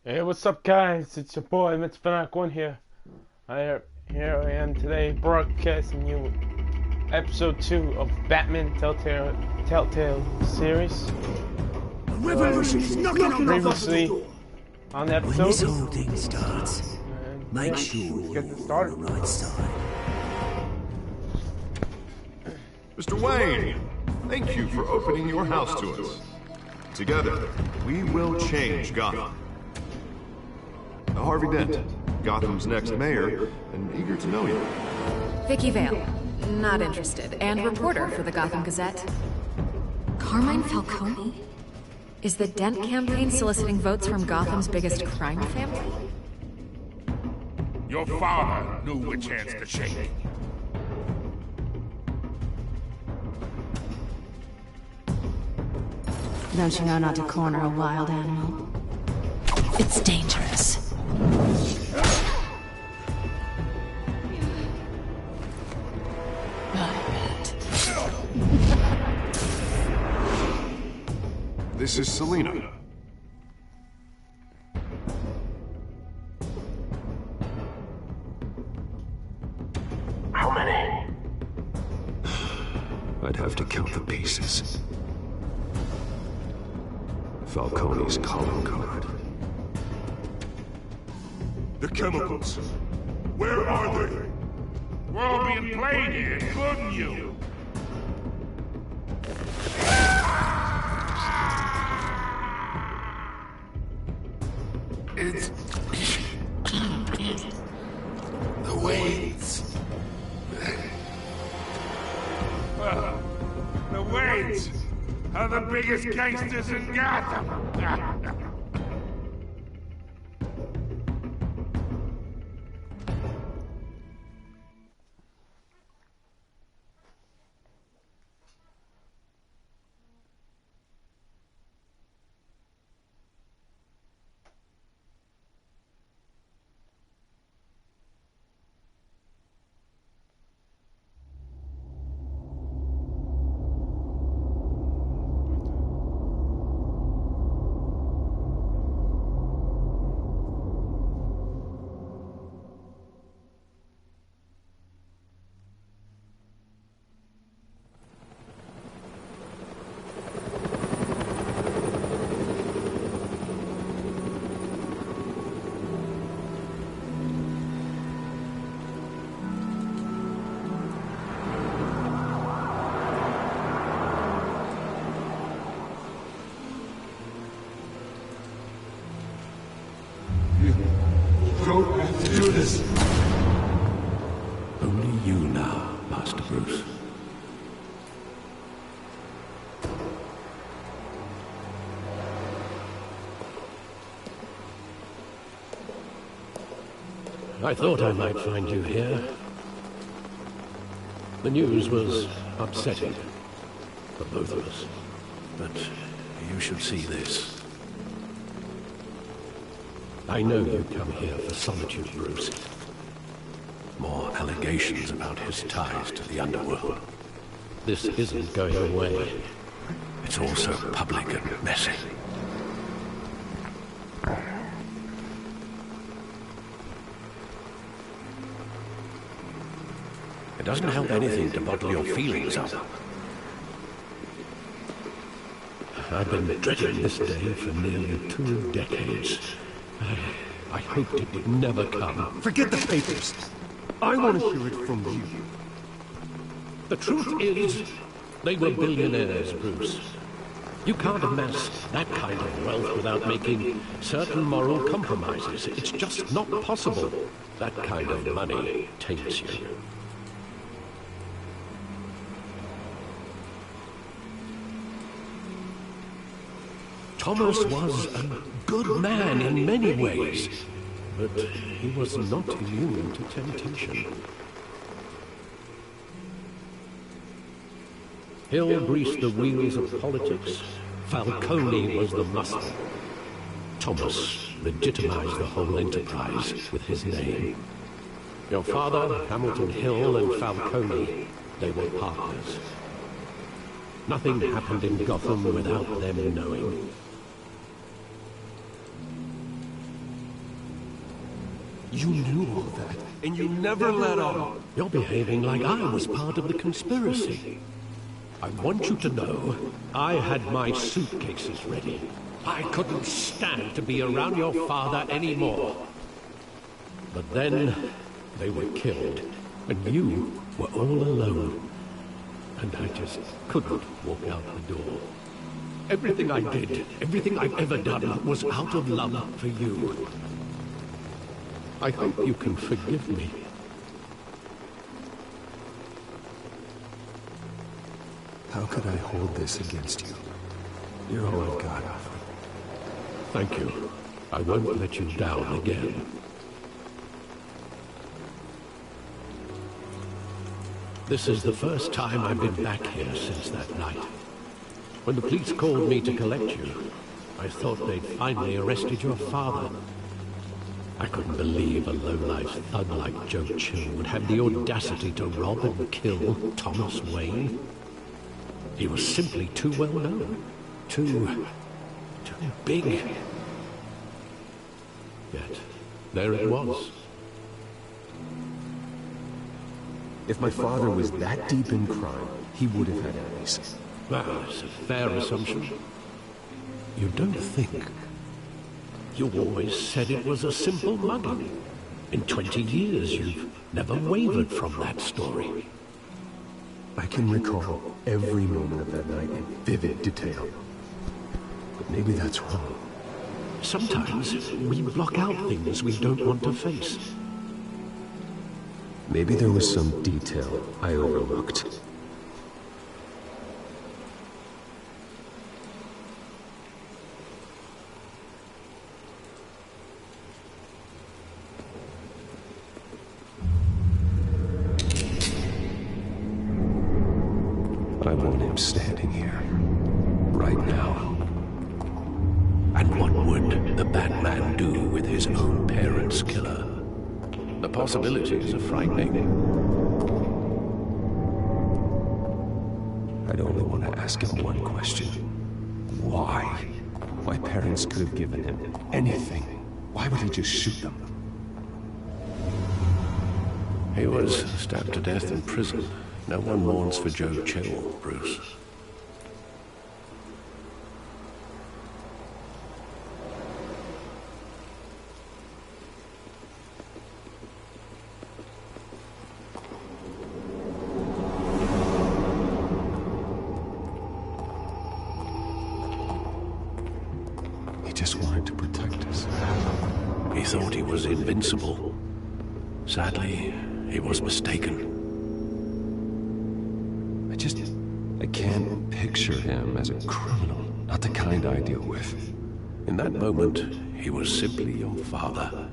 Hey, what's up, guys? It's your boy, Mitch1 here. Here I am today, broadcasting you episode 2 of Batman Telltale Series. Revolution is knocking on Previously the door. on the When episode, this whole thing starts, make sure let's get this you're started. on the right side. Mr. Wayne, thank you for opening your house to us. Together, we will change Gotham. Harvey Dent, Gotham's next mayor, and eager to know you. Vicky Vale, not interested, and reporter for the Gotham Gazette. Carmine Falcone? Is the Dent campaign soliciting votes from Gotham's biggest crime family? Your father knew which hands to shake. Don't you know not to corner a wild animal? It's dangerous. This is Selina. How many? I'd have to count the pieces. Falcone's calling card. The chemicals. Where are they? We're all being played here, including you. It's... the Waynes. The Waynes are the biggest gangsters in Gotham. Don't have to do this. Only you now, Master Bruce. I thought I might find you here. The news was upsetting for both of us. But you should see this. I know you come here for solitude, Bruce. More allegations about his ties to the underworld. This isn't going away. It's also public and messy. It doesn't help anything to bottle your feelings up. I've been dreading this day for nearly 2 decades. I hoped it would never come. Forget the papers. I want to hear it from you. The truth is, they were billionaires, Bruce. You can't amass that kind of wealth without making certain moral compromises. It's just not possible. That kind of money taints you. Thomas was a good man in many ways, but he was not immune to temptation. Hill greased the wheels of politics. Falcone was the muscle. Thomas legitimized the whole enterprise with his name. Your father, Hamilton Hill, and Falcone, they were partners. Nothing happened in Gotham without them knowing. You knew all that, and you never let on. You're behaving like I was part of the conspiracy. I want you to know, I had my suitcases ready. I couldn't stand to be around your father anymore. But then, they were killed, and you were all alone. And I just couldn't walk out the door. Everything I did, everything I've ever done, was out of love for you. I hope you can forgive me. How could I hold this against you? You're all I've got. Thank you. I won't let you down again. This is the first time I've been back here since that night. When the police called me to collect you, I thought they'd finally arrested your father. I couldn't believe a low-life thug like Joe Chill would have the audacity to rob and kill Thomas Wayne. He was simply too well known. Too big. Yet, there it was. If my father was that deep in crime, he would have had enemies. Well, it's a fair assumption. You don't think? You always said it was a simple mugging. In 20 years, you've never wavered from that story. I can recall every moment of that night in vivid detail. But maybe that's wrong. Sometimes we block out things we don't want to face. Maybe there was some detail I overlooked. I want him standing here, right now. And what would the Batman do with his own parents' killer? The possibilities are frightening. I'd only want to ask him one question. Why? My parents could have given him anything. Why would he just shoot them? He was stabbed to death in prison. No one mourns for Joe Chill, Bruce. He just wanted to protect us. He thought he was invincible. Sadly, he was mistaken. I can't picture him as a criminal, not the kind I deal with. In that moment, he was simply your father.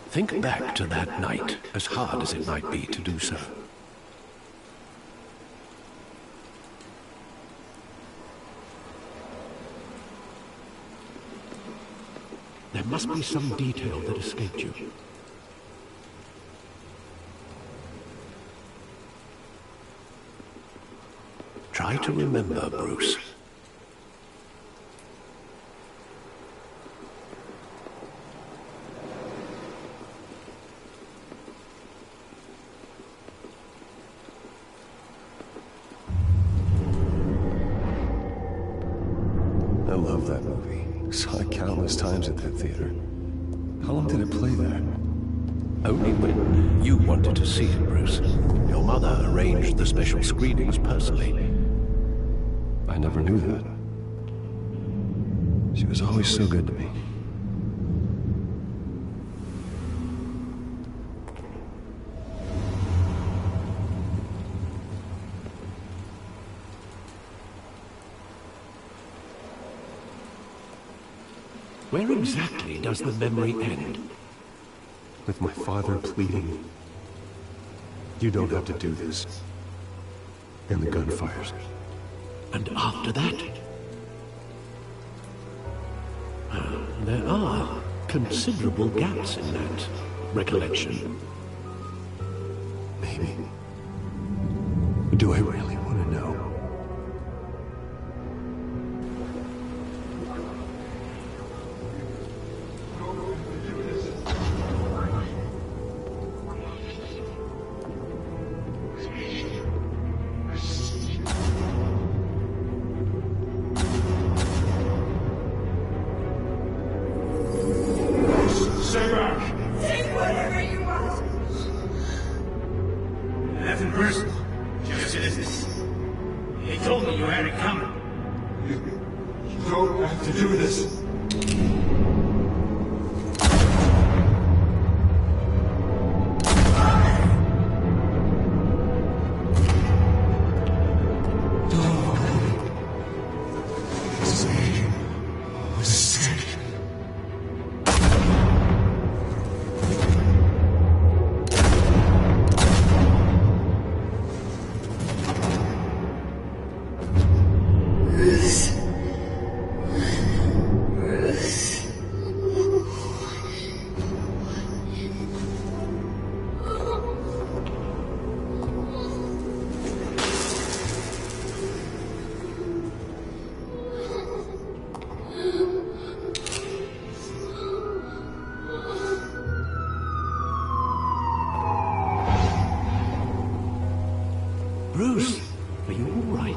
Think back to that night, as hard as it might be to do so. There must be some detail that escaped you. Try to remember, Bruce. I love that movie. Saw it countless times at that theater. How long did it play there? Only when you wanted to see it, Bruce. Your mother arranged the special screenings personally. I never knew that. She was always so good to me. Where exactly does the memory end? With my father pleading, You don't have to do this. And the gun fires. And after that? There are considerable gaps in that recollection. Maybe. Do I really want to know? Bruce, are you all right?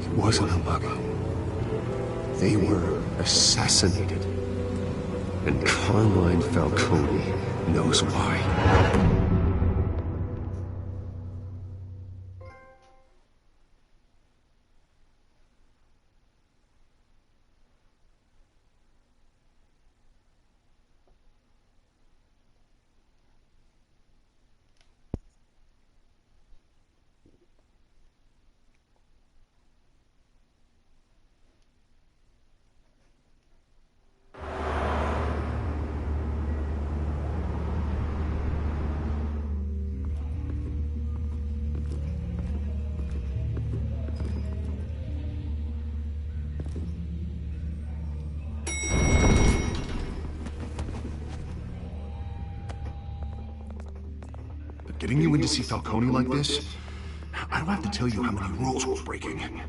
It wasn't a bug. They were assassinated. And Carmine Falcone knows why. Getting you in to see Falcone like this? I don't have to tell you how many rules we're breaking.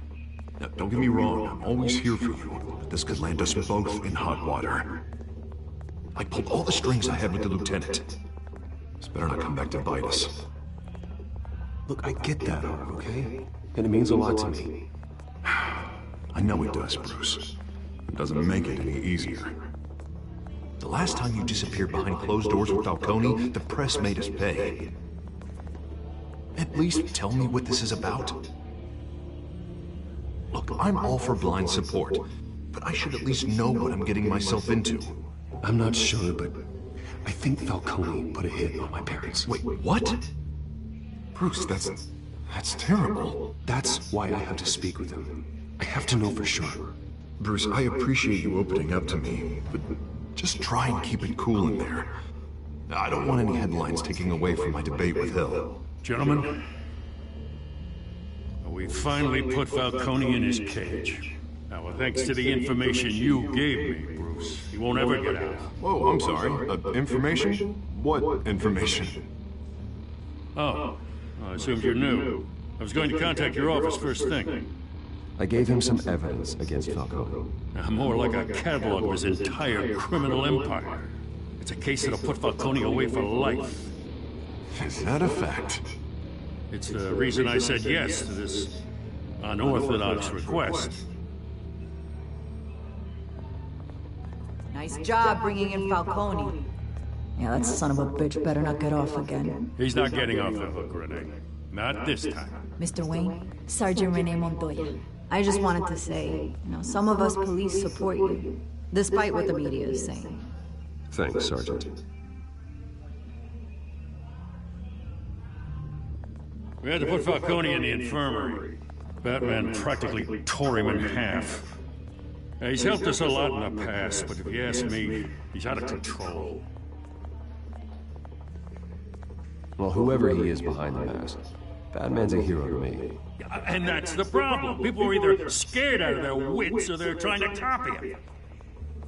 Now, don't get me wrong, I'm always here for you, but this could land us both in hot water. I pulled all the strings I had with the lieutenant. This better not come back to bite us. Look, I get that, okay? And it means a lot to me. I know it does, Bruce. It doesn't make it any easier. The last time you disappeared behind closed doors with Falcone, the press made us pay. At least tell me what this is about. Look, I'm all for blind support, but I should at least know what I'm getting myself into. I'm not sure, but I think Falcone put a hit on my parents. Wait, what? Bruce, that's terrible. That's why I have to speak with him. I have to know for sure. Bruce, I appreciate you opening up to me, but just try and keep it cool in there. I don't want any headlines taking away from my debate with Hill. Gentlemen, we finally put Falcone in his cage. Now, thanks to the information you gave me, Bruce, he won't ever get out. Whoa, I'm sorry. Information? What information? Oh, I assumed you knew. I was going to contact your office first thing. I gave him some evidence against Falcone. Now, more like a catalog of his entire criminal empire. It's a case that'll put Falcone away for life. Is that a fact? It's the reason I said yes to this unorthodox request. Nice job bringing in Falcone. Yeah, that son of a bitch better not get off again. He's not getting off the hook, Renee. Not this time. Mr. Wayne, Sergeant Rene Montoya. I just wanted to say, some of us police support you, despite what the media is saying. Thanks, Sergeant. We had to put Falcone in the infirmary. Batman practically tore him in half. He's helped us a lot in the past, but if you ask me, he's out of control. Well, whoever he is behind the mask, Batman's a hero to me. And that's the problem. People are either scared out of their wits or they're trying to copy him.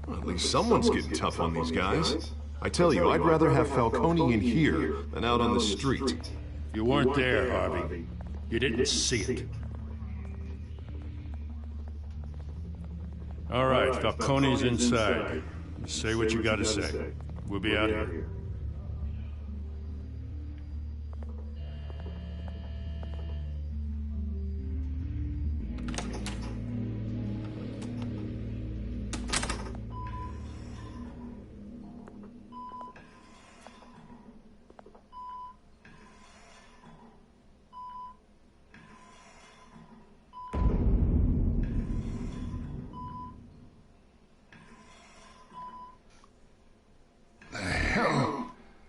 Well, at least someone's getting tough on these guys. I tell you, I'd rather have Falcone in here than out on the street. You weren't there, Harvey. You didn't see it. All right, Falcone's inside. Say what you gotta say. We'll be out here.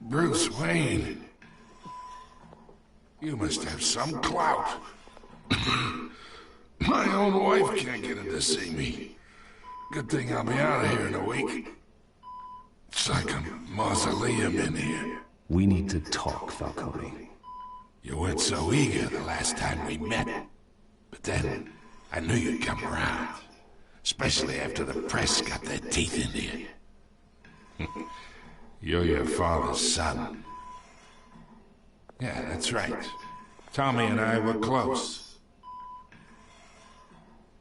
Bruce Wayne. You must have some clout. My own wife can't get in to see me. Good thing I'll be out of here in a week. It's like a mausoleum in here. We need to talk, Falcone. You weren't so eager the last time we met. But then, I knew you'd come around. Especially after the press got their teeth into you. You're your father's son. Yeah, that's right. Tommy and I were close.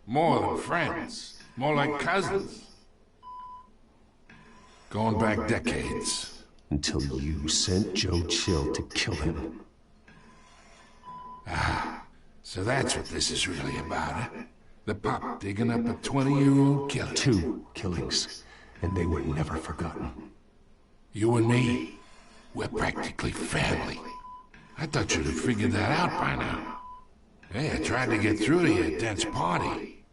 More than friends. More like cousins. Going back decades. Until you sent Joe Chill to kill him. Ah, so that's what this is really about, huh? The pup digging up a 20-year-old killer. 2 killings, and they were never forgotten. You and me, we're practically family. I thought you'd have figured that out by now. Hey, I tried to get through to your dense party.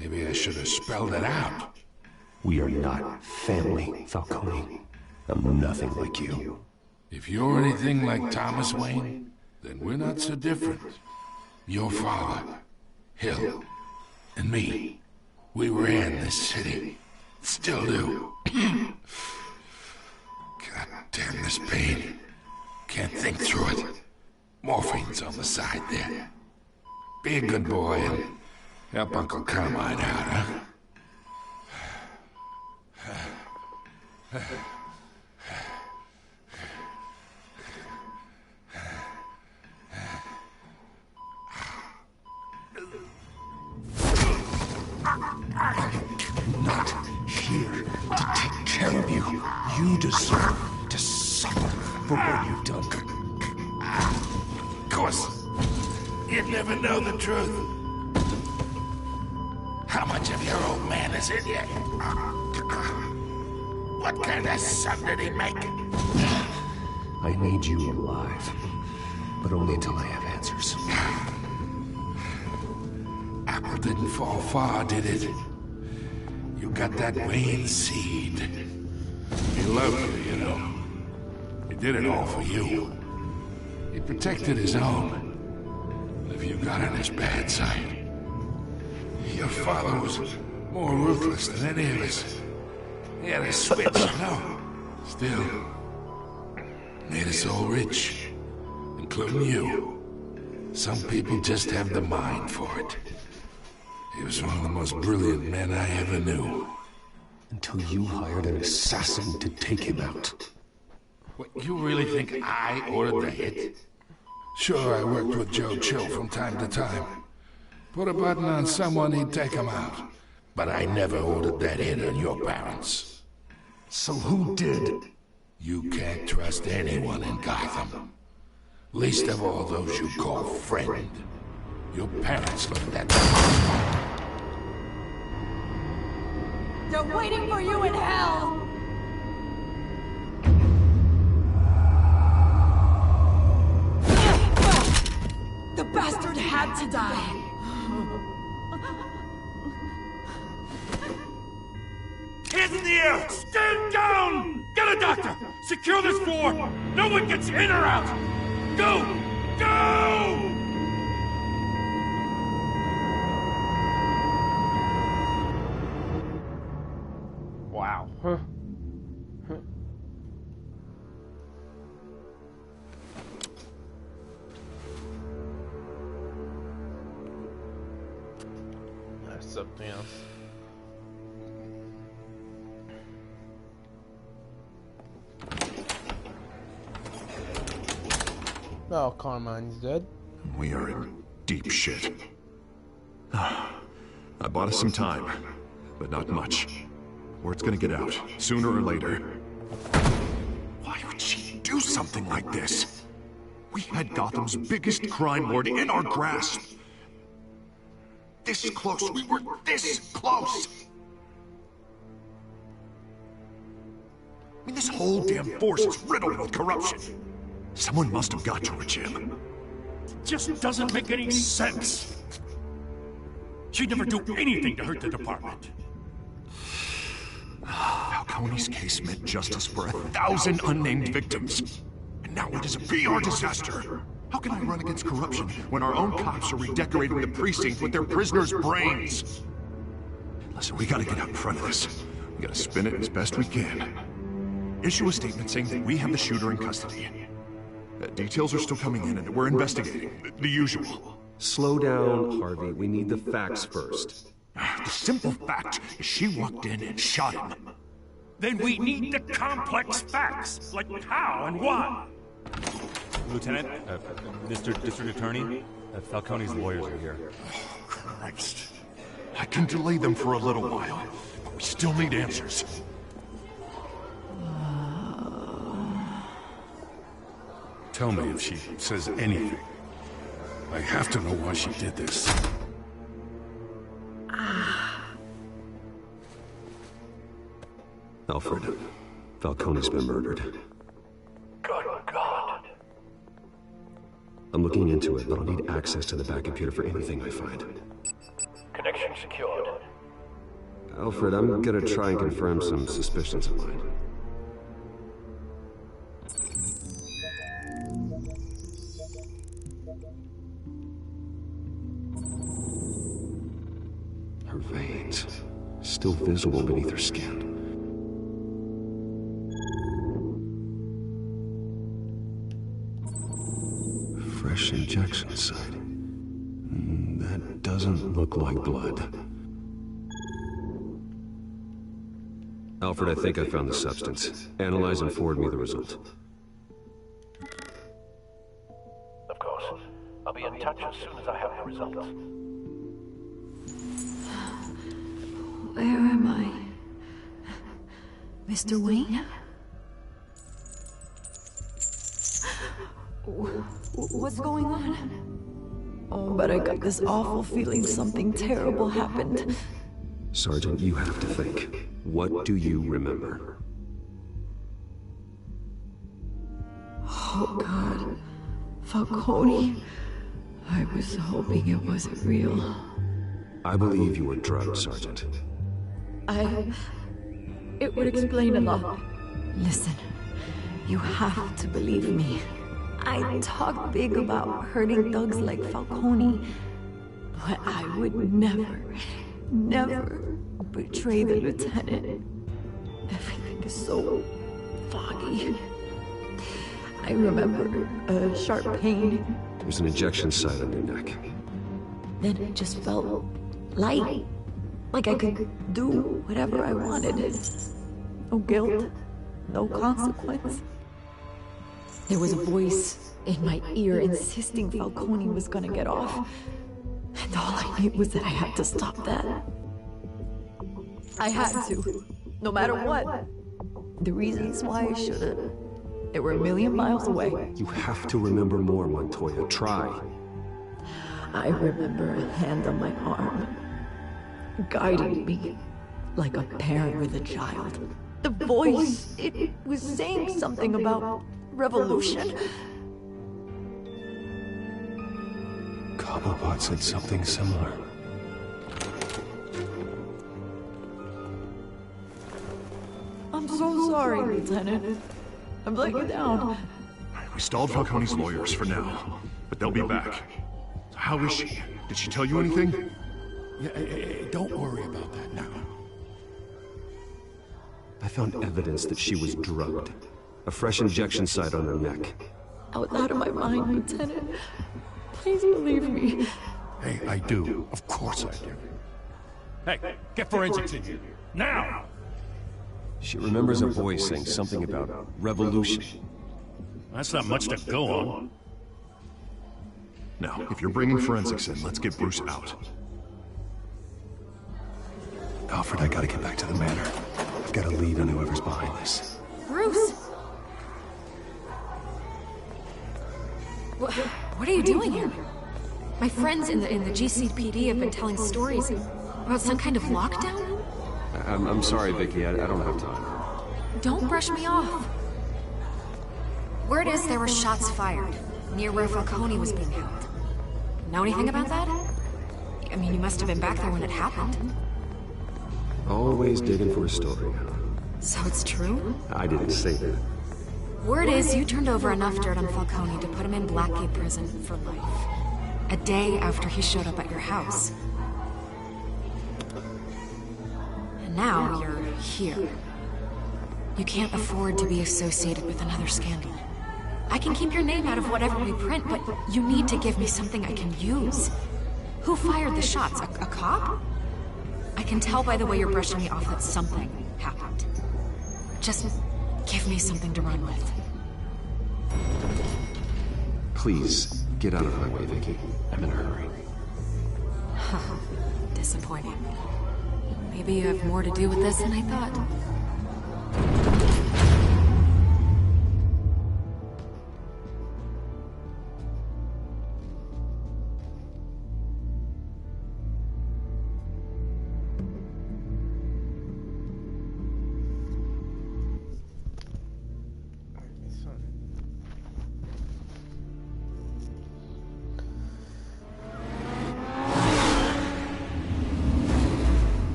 Maybe I should have spelled it out. We are not family, Falcone. I'm nothing like you. If you're anything like Thomas Wayne, then we're not so different. Your father, Hill, and me, we ran this city. Still do. God damn this pain. Can't think through it. Morphine's on the side there. Be a good boy and help Uncle Carmine out, huh? Not here to take care of you. You deserve to suffer for what you've done. Of course, you'd never know the truth. How much of your old man is in you? What kind of son did he make? I need you alive, but only until I have answers. Apple didn't fall far, did it? You got that Wayne seed. He loved you, you know. He did it all for you. He protected his own. If you got on his bad side. Your father was more ruthless than any of us. He had a switch, no. Still, made us all rich, including you. Some people just have the mind for it. He was one of the most brilliant men I ever knew. Until you hired an assassin to take him out. What, you really think I ordered the hit? Sure, I worked with Joe Chill from time to time. Put a button on someone, he'd take him out. But I never ordered that hit on your parents. So who did? You can't trust anyone in Gotham. Least of all those you call friend. Your parents looked at them. They're waiting for you in hell! The bastard had to die. Hands in the air! Stand down! Get a doctor! Secure this floor! No one gets in or out! Go! Go! Wow. something else. Oh, Carmine's dead. We are in deep shit. I bought us some time, but not much. Word's gonna get out, sooner or later. Why would she do something like this? We had Gotham's biggest crime lord in our grasp. This close, we were this close! I mean, this whole damn force is riddled with corruption. Someone must have got to her, Jim. Just doesn't make any sense. She'd never do anything to hurt the department. Falcone's case meant justice for 1,000 unnamed victims. And now it is a PR disaster. How can I run against corruption when our own cops are redecorating the precinct with their prisoners' brains? Listen, we gotta get out in front of this. We gotta spin it as best we can. Issue a statement saying that we have the shooter in custody. Details are still coming in and we're investigating. The usual. Slow down, Harvey. We need the facts first. The simple fact is she walked in and shot him. Then we need the complex facts, like how and why. Lieutenant, Mr. District Attorney, Falcone's lawyers are here. Oh, Christ. I can delay them for a little while, but we still need answers. Tell me if she says anything. I have to know why she did this. Alfred, Falcone's been murdered. Good God. I'm looking into it, but I'll need access to the back computer for anything I find. Connection secured. Alfred, I'm gonna try and confirm some suspicions of mine. Her veins, still visible beneath her skin. Fresh injection site. That doesn't look like blood. Alfred, I think I found the substance. Analyze and forward me the result. Of course. I'll be in touch as soon as I have the results. Where am I? Mr. Wayne? What's going on? Oh, but I got this awful feeling something terrible happened. Sergeant, you have to think. What do you remember? Oh, God. Falcone. I was hoping it wasn't real. I believe you were drugged, Sergeant. It would explain a lot. Listen, you have to believe me. I talk big about hurting thugs like Falcone, but I would never betray the lieutenant. Everything is so foggy. I remember a sharp pain. There's an injection site on your neck. Then it just felt light. Like I could do whatever I wanted. No guilt, no consequence. There was a voice in my ear insisting Falcone was gonna get off. And all I knew was that I had to stop that. I had to, no matter what. The reasons why I shouldn't, they were a million miles away. You have to remember more, Montoya. Try. I remember a hand on my arm, guiding me like a parent with a child. The voice, it was saying something about revolution. Cobblepot said something similar. I'm so sorry, Lieutenant. I'm letting you down. We stalled Falcone's lawyers for now, but they'll be back. So how is she? Did she tell you anything? Yeah, don't worry about that now. I found evidence that she was drugged. A fresh injection site on her neck. Out loud of my mind, Lieutenant. Please believe me. Hey, I do. Of course I do. Hey, get forensics in here. Now! She remembers a voice saying something about revolution. That's not much to go on. Now, if you're bringing forensics in, let's get Bruce out. Alfred, I gotta get back to the manor. I've got a lead on whoever's behind this. Bruce! What are you doing here? My friends in the GCPD have been telling stories about some kind of lockdown? I'm sorry, Vicky. I don't have time. Don't brush me off. Word is there were shots fired near where Falcone was being held. Know anything about that? I mean, you must have been back there when it happened. Always digging for a story. So it's true? I didn't say that. Word is you turned over enough dirt on Falcone to put him in Blackgate Prison for life. A day after he showed up at your house. And now you're here. You can't afford to be associated with another scandal. I can keep your name out of whatever we print, but you need to give me something I can use. Who fired the shots? A cop? I can tell by the way you're brushing me off that something happened. Just give me something to run with. Please, get out of my way, Vicky. I'm in a hurry. Disappointing. Maybe you have more to do with this than I thought.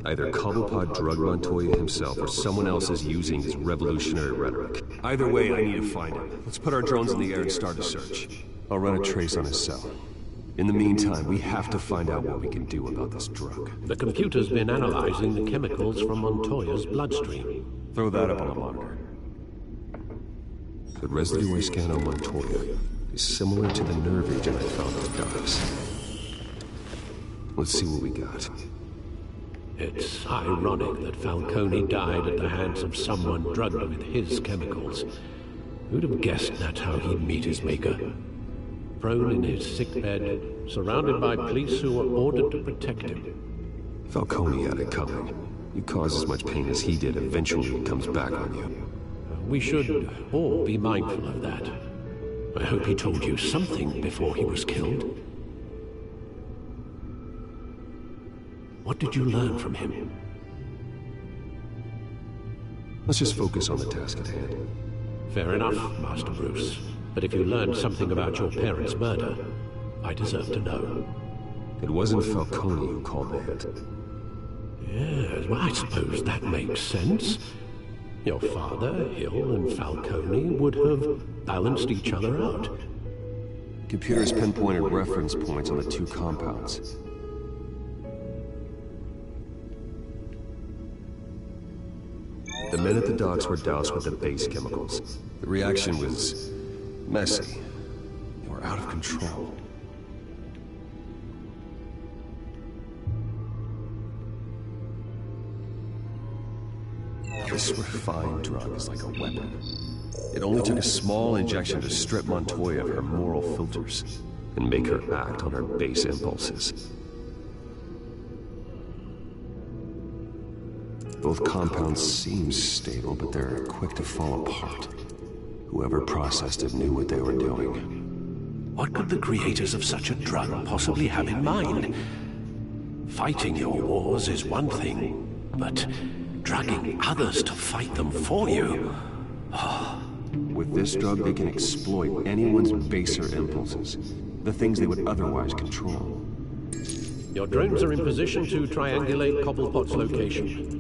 Either Cobblepot drugged Montoya himself or someone else is using his revolutionary rhetoric. Either way, I need to find him. Let's put our drones in the air and start a search. I'll run a trace on his cell. In the meantime, we have to find out what we can do about this drug. The computer's been analyzing the chemicals from Montoya's bloodstream. Throw that up on the monitor. The residue I scan on Montoya is similar to the nerve agent I found on Docs. Let's see what we got. It's ironic that Falcone died at the hands of someone drugged with his chemicals. Who'd have guessed that's how he'd meet his maker? Prone in his sickbed, surrounded by police who were ordered to protect him. Falcone had it coming. You cause as much pain as he did, eventually it comes back on you. We should all be mindful of that. I hope he told you something before he was killed. What did you learn from him? Let's just focus on the task at hand. Fair enough, Master Bruce. But if you learned something about your parents' murder, I deserve to know. It wasn't Falcone who called the hit. Yes, well, I suppose that makes sense. Your father, Hill, and Falcone would have balanced each other out. Computers pinpointed reference points on the two compounds. The men at the docks were doused with the base chemicals. The reaction was messy. They were out of control. This refined drug is like a weapon. It only took a small injection to strip Montoya of her moral filters and make her act on her base impulses. Both compounds seem stable, but they're quick to fall apart. Whoever processed it knew what they were doing. What could the creators of such a drug possibly have in mind? Fighting your wars is one thing, but drugging others to fight them for you? With this drug, they can exploit anyone's baser impulses, the things they would otherwise control. Your drones are in position to triangulate Cobblepot's location.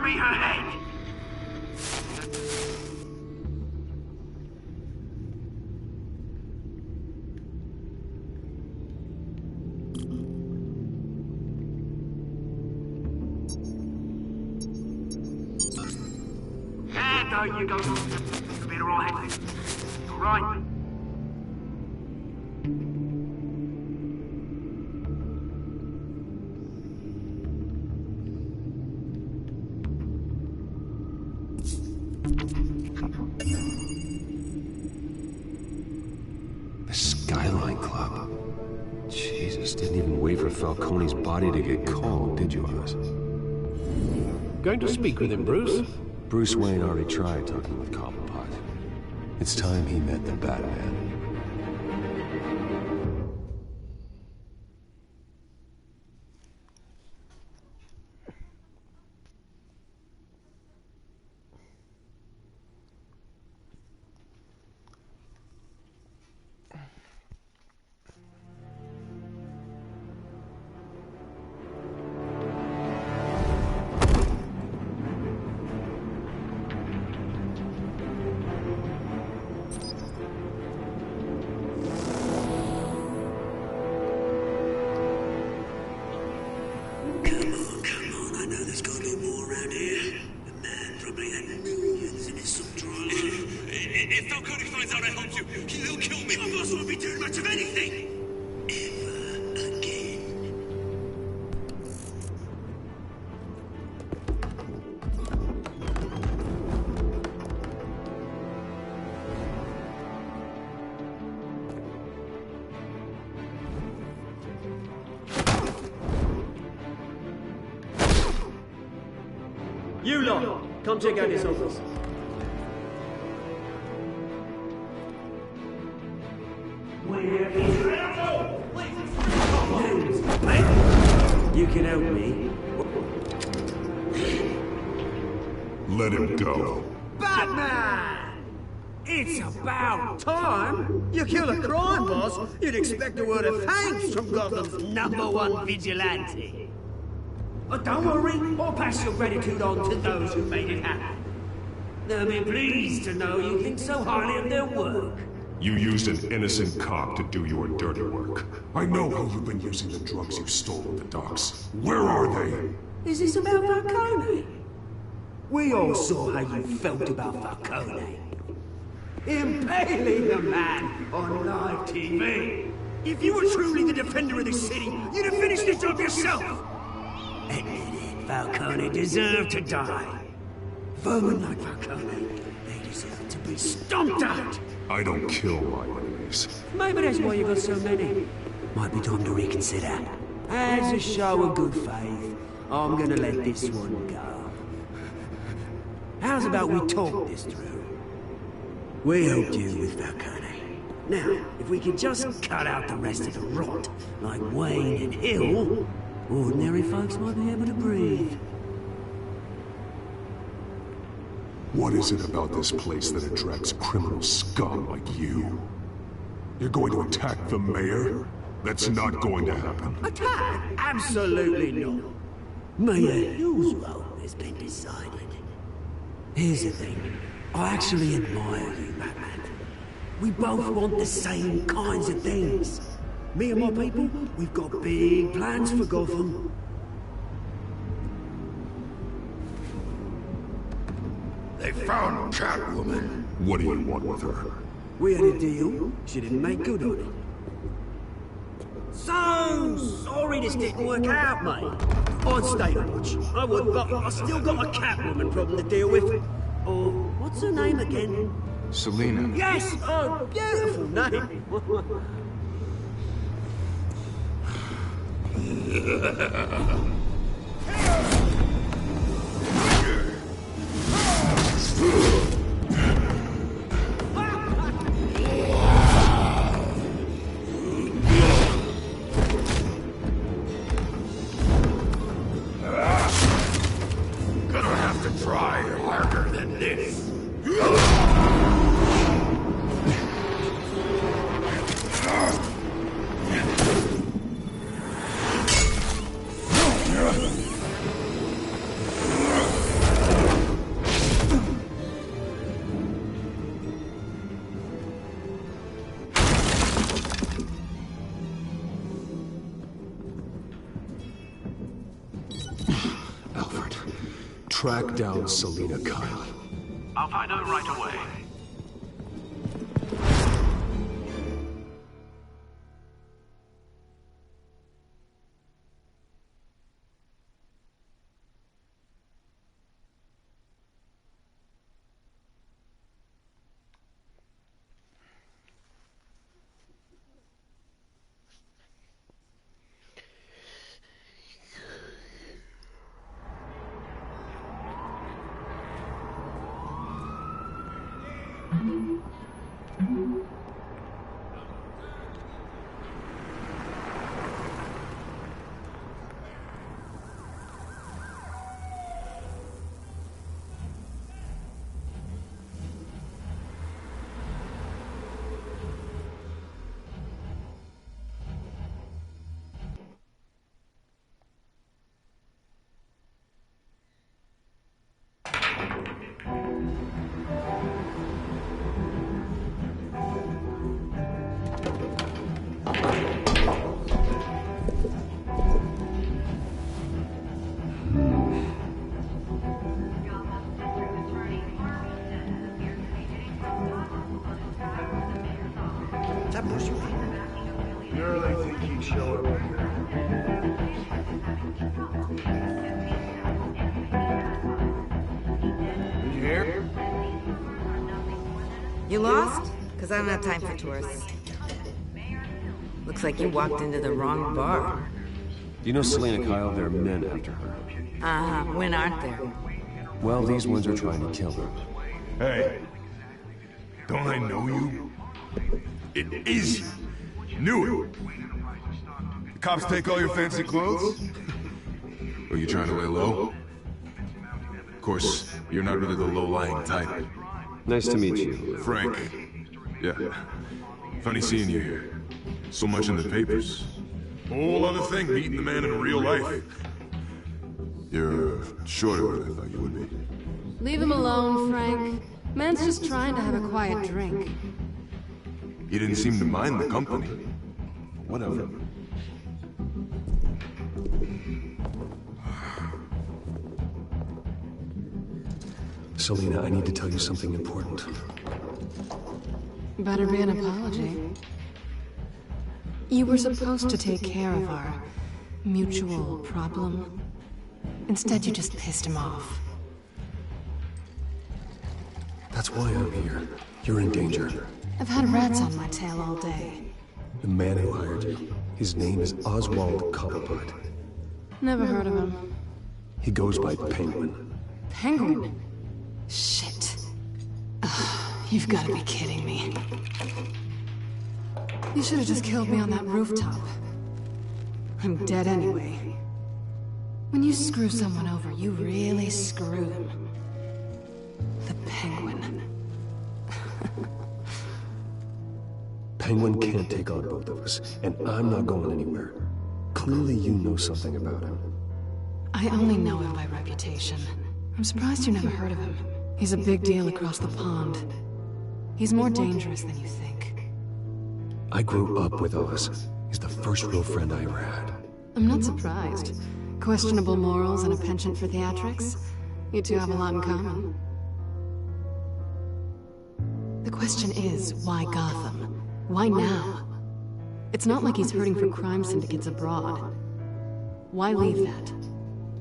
me her head! There you go. You'll be alright. Alright. The Skyline Club. Jesus, didn't even wait for Falcone's body to get cold, did you, Oz? Going to speak with him, Bruce? Bruce Wayne already tried talking with Cobblepot. It's time he met the Batman. If Falcone finds out I helped you, he'll kill me. My boss won't be doing much of anything. Ever again. You lot, come check out his office. You can help me. Let him go. Batman! It's about time! You kill a crime boss, you'd expect a word of thanks from Gotham's #1 vigilante. But don't worry, I'll pass your gratitude on to those who made it happen. They'll be pleased to know you think so highly of their work. You used an innocent cop to do your dirty work. I know how you've been using the drugs you stole at the docks. Where are they? Is this about Falcone? We all saw how you felt about Falcone. Impaling the man on live TV. If you were truly the defender of the city, you'd have finished the job yourself. Admit it, Falcone deserved to die. Vermin like Falcone, they deserve to be stomped out. I don't kill my enemies. Maybe that's why you got so many. Might be time to reconsider. As a show of good faith, I'm gonna let this one go. How's about we talk this through? We helped you with Falcone. Now, if we could just cut out the rest of the rot, like Wayne and Hill, ordinary folks might be able to breathe. What is it about this place that attracts criminal scum like you? You're going to attack the mayor? That's not going to happen. Attack? Absolutely not. Mayor Hill's role has been decided. Here's the thing. I actually admire you, Batman. We both want the same kinds of things. Me and my people, we've got big plans for Gotham. They found Catwoman. What do you want with her? We had a deal. She didn't make good on it. So sorry this didn't work out, mate. I'd stay on watch. I would, but I still got a Catwoman problem to deal with. Oh, what's her name again? Selena. Yes! Oh, beautiful name. Gonna have to try harder than this. track down Selina Kyle. I'll find her right away. You really think he'd show up here? Did you hear? You lost? Because I don't have time for tourists. Looks like you walked into the wrong bar. Do you know Selina Kyle? There are men after her. Uh-huh. When aren't there? Well, these ones are trying to kill her. Hey, don't I know you? It is you. Knew it. The cops take all your fancy clothes? Are you trying to lay low? Of course, you're not really the low-lying type. Nice to meet you. Frank. Yeah. Funny seeing you here. So much in the papers. Whole other thing, meeting the man in real life. You're shorter than I thought you would be. Leave him alone, Frank. Man's just trying to have a quiet drink. You didn't seem to mind the company. Whatever. Selina, I need to tell you something important. Better be an apology. You were supposed to take care of our mutual problem. Instead, you just pissed him off. That's why I'm here. You're in danger. I've had rats on my tail all day. The man who hired you, his name is Oswald Cobblepot. Never heard of him. He goes by Penguin. Penguin? Shit. Ugh, you've got to be kidding me. You should have just killed me on that rooftop. I'm dead anyway. When you screw someone over, you really screw them. The Penguin. Penguin can't take on both of us, and I'm not going anywhere. Clearly you know something about him. I only know him by reputation. I'm surprised you never heard of him. He's a big deal across the pond. He's more dangerous than you think. I grew up with Oz. He's the first real friend I ever had. I'm not surprised. Questionable morals and a penchant for theatrics. You two have a lot in common. The question is, why Gotham? Why now? It's not like he's hurting for crime syndicates abroad. Why leave that?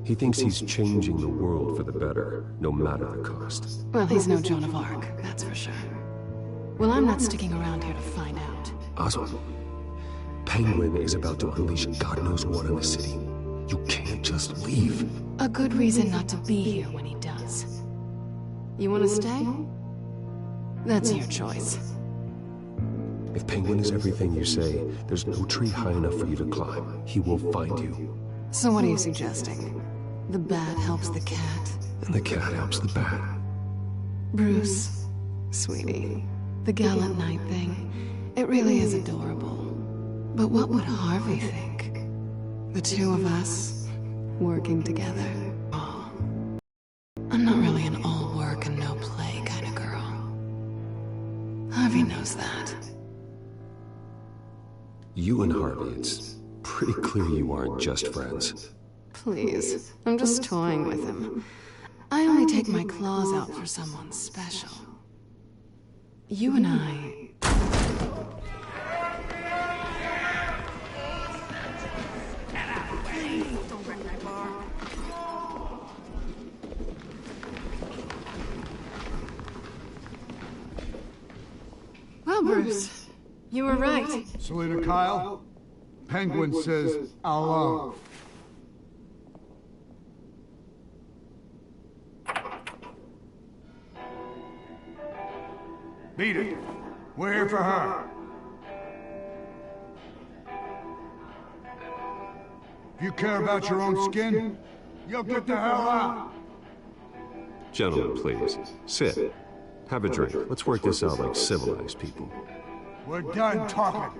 He thinks he's changing the world for the better, no matter the cost. Well, he's no Joan of Arc, that's for sure. Well, I'm not sticking around here to find out. Oswald, Penguin is about to unleash God knows what in the city. You can't just leave. A good reason not to be here when he does. You want to stay? That's your choice. If Penguin is everything you say, there's no tree high enough for you to climb. He will find you. So what are you suggesting? The bat helps the cat? And the cat helps the bat. Bruce, sweetie, the gallant knight thing, it really is adorable. But what would Harvey think? The two of us, working together. Oh, I'm not really an all work and no play kind of girl. Harvey knows that. You and Harvey, it's pretty clear you aren't just friends. Please, I'm just toying with him. I only take my claws out for someone special. You and I... Well, Bruce, you were right. Selena Kyle, Penguin says hello. Beat it. We're here for her. If you care about your own skin, you'll get the hell out. Gentlemen, please. Sit. Have a drink. Let's work this out like civilized people. We're done talking.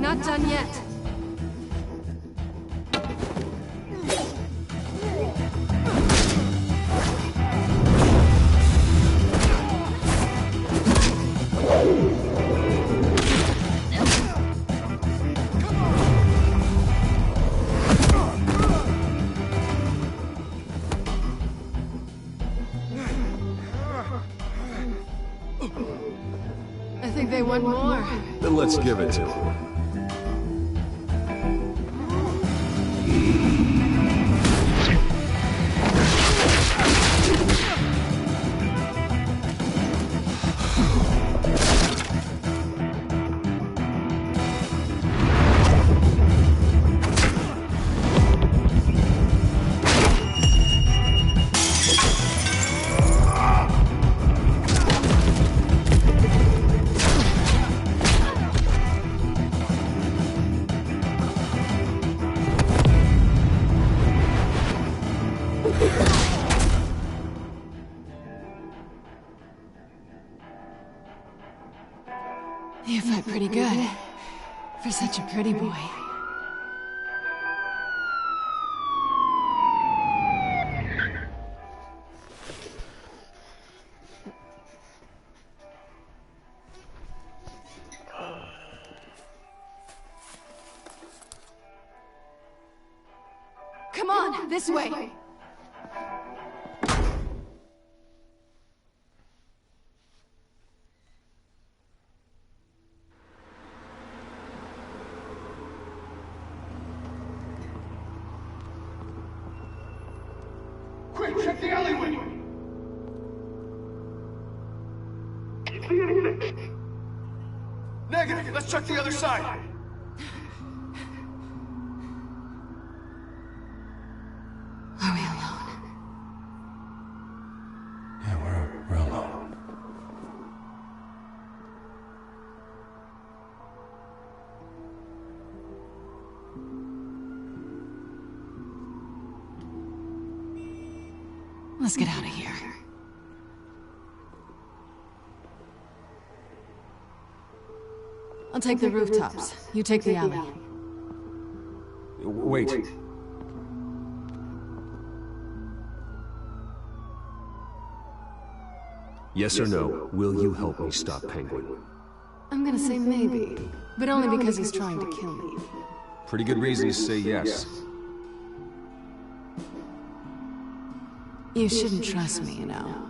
Not done yet. I think they want more. Then let's give it to them. You fight pretty good. For such a pretty boy. Come on, this way. Quick, check the alleyway! See anything? Negative. Let's check the other side. Are we alone? Yeah, we're alone. Let's get out of here. I'll take the rooftops. You take the alley. Wait. Yes or no, will you help me stop Penguin? I'm gonna say maybe, but only because he's trying to kill me. Pretty good reason to say yes. You shouldn't trust me, you know.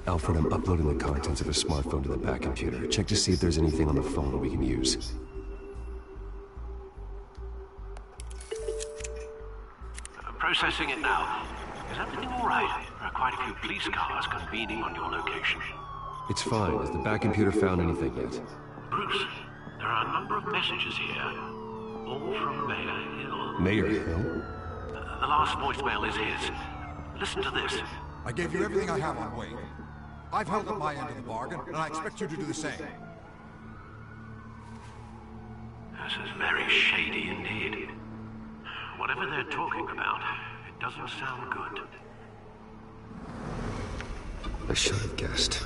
Alfred, I'm uploading the contents of a smartphone to the back computer. Check to see if there's anything on the phone that we can use. Processing it now. Is everything all right? There are quite a few police cars convening on your location. It's fine. Has the back computer found anything yet? Bruce, there are a number of messages here. All from Mayor Hill. Mayor Hill? The last voicemail is his. Listen to this. I gave you everything I have on Wayne. I've held up my end of the bargain, and I expect you to do the same. This is very shady indeed. Whatever they're talking about, it doesn't sound good. I should have guessed.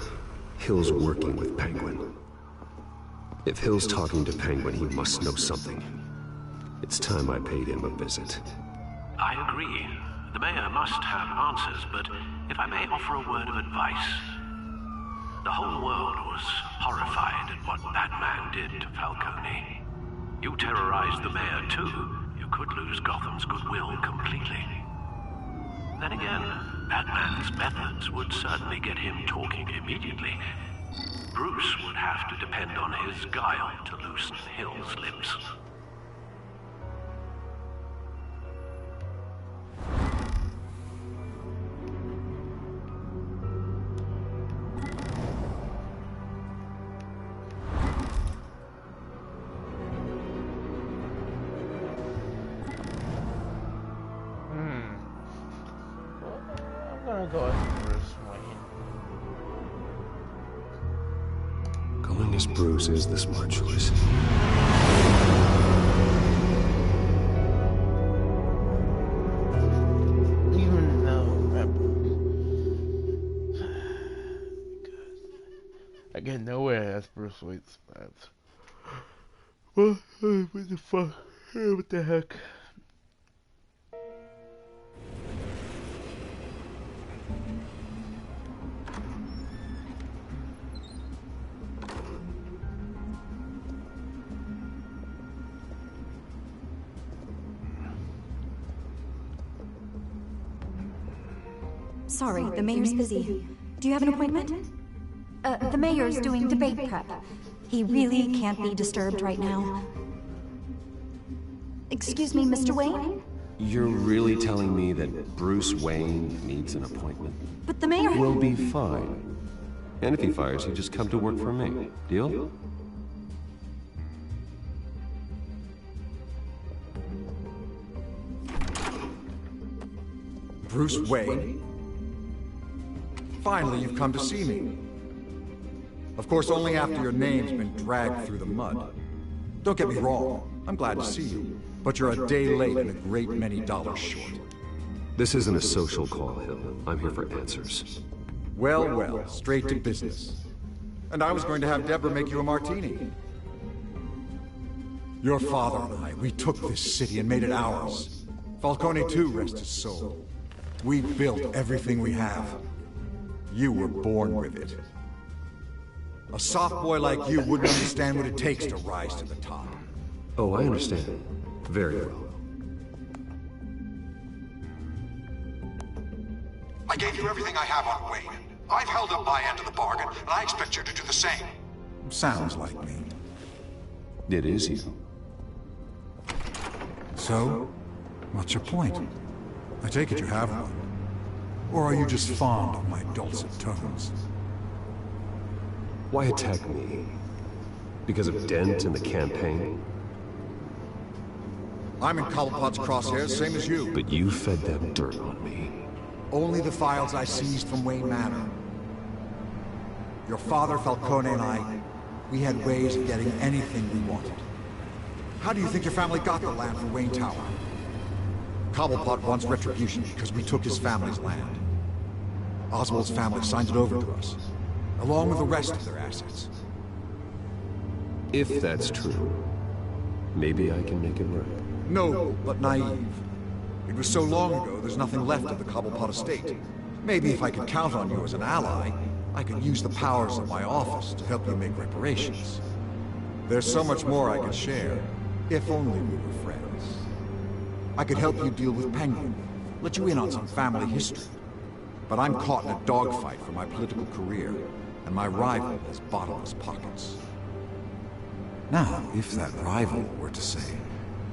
Hill's working with Penguin. If Hill's talking to Penguin, he must know something. It's time I paid him a visit. I agree. The mayor must have answers, but if I may offer a word of advice. The whole world was horrified at what Batman did to Falcone. You terrorized the mayor too. You could lose Gotham's goodwill completely. Then again, Batman's methods would certainly get him talking immediately. Bruce would have to depend on his guile to loosen Hill's lips. Go with Bruce Wayne. Going as Bruce is the smart choice. Even though I get nowhere as Bruce Wayne's plans. What the fuck? What the heck? Sorry, the mayor's busy. Do you have an appointment? The mayor's doing debate prep. He really can't be disturbed right now. Excuse me, Mr. Wayne? You're really telling me that Bruce Wayne needs an appointment? But the mayor... We'll be fine. And if he fires you, just come to work for me. Deal? Bruce Wayne? Finally, you've come to see me. Of course, only after your name's been dragged through the mud. Don't get me wrong, I'm glad to see you, but you're a day late and a great many dollars short. This isn't a social call, Hill. I'm here for answers. Well, well, straight to business. And I was going to have Deborah make you a martini. Your father and I, we took this city and made it ours. Falcone too, rest his soul. We built everything we have. You were born with it. A soft boy like you wouldn't understand what it takes to rise to the top. Oh, I understand. Very well. I gave you everything I have on Wayne. I've held up my end of the bargain, and I expect you to do the same. Sounds like me. It is you. So, what's your point? I take it you have one. Or are you just fond of my dulcet tones? Why attack me? Because of Dent and the campaign? I'm in Cobblepot's crosshairs, same as you. But you fed them dirt on me. Only the files I seized from Wayne Manor. Your father, Falcone, and I, we had ways of getting anything we wanted. How do you think your family got the land for Wayne Tower? Cobblepot wants retribution because we took his family's land. Oswald's family signed it over to us, along with the rest of their assets. If that's true, maybe I can make it right. No, but naive. It was so long ago, there's nothing left of the Cobblepot estate. Maybe if I could count on you as an ally, I could use the powers of my office to help you make reparations. There's so much more I could share, if only we were friends. I could help you deal with Penguin, let you in on some family history. But I'm caught in a dogfight for my political career, and my rival has bottomless pockets. Now, if that rival were to say,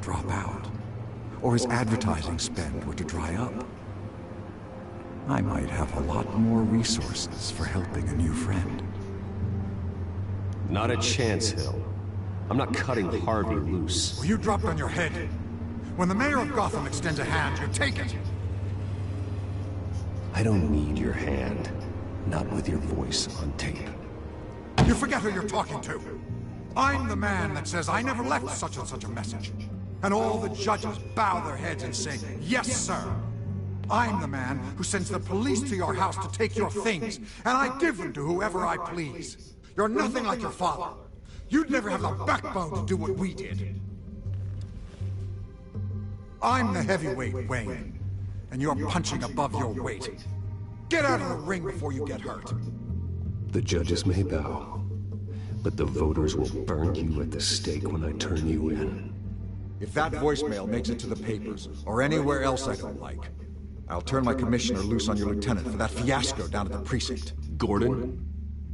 drop out, or his advertising spend were to dry up, I might have a lot more resources for helping a new friend. Not a chance, Hill. I'm not cutting Harvey loose. Well, you dropped on your head. When the mayor of Gotham extends a hand, you take it! I don't need your hand. Not with your voice on tape. You forget who you're talking to. I'm the man that says I never left such and such a message. And all the judges bow their heads and say, yes, sir. I'm the man who sends the police to your house to take your things, and I give them to whoever I please. You're nothing like your father. You'd never have the backbone to do what we did. I'm the heavyweight, Wayne, and you're punching above your weight. Get out of the ring before you get hurt. The judges may bow, but the voters will burn you at the stake when I turn you in. If that voicemail makes it to the papers, or anywhere else I don't like, I'll turn my commissioner loose on your lieutenant for that fiasco down at the precinct. Gordon?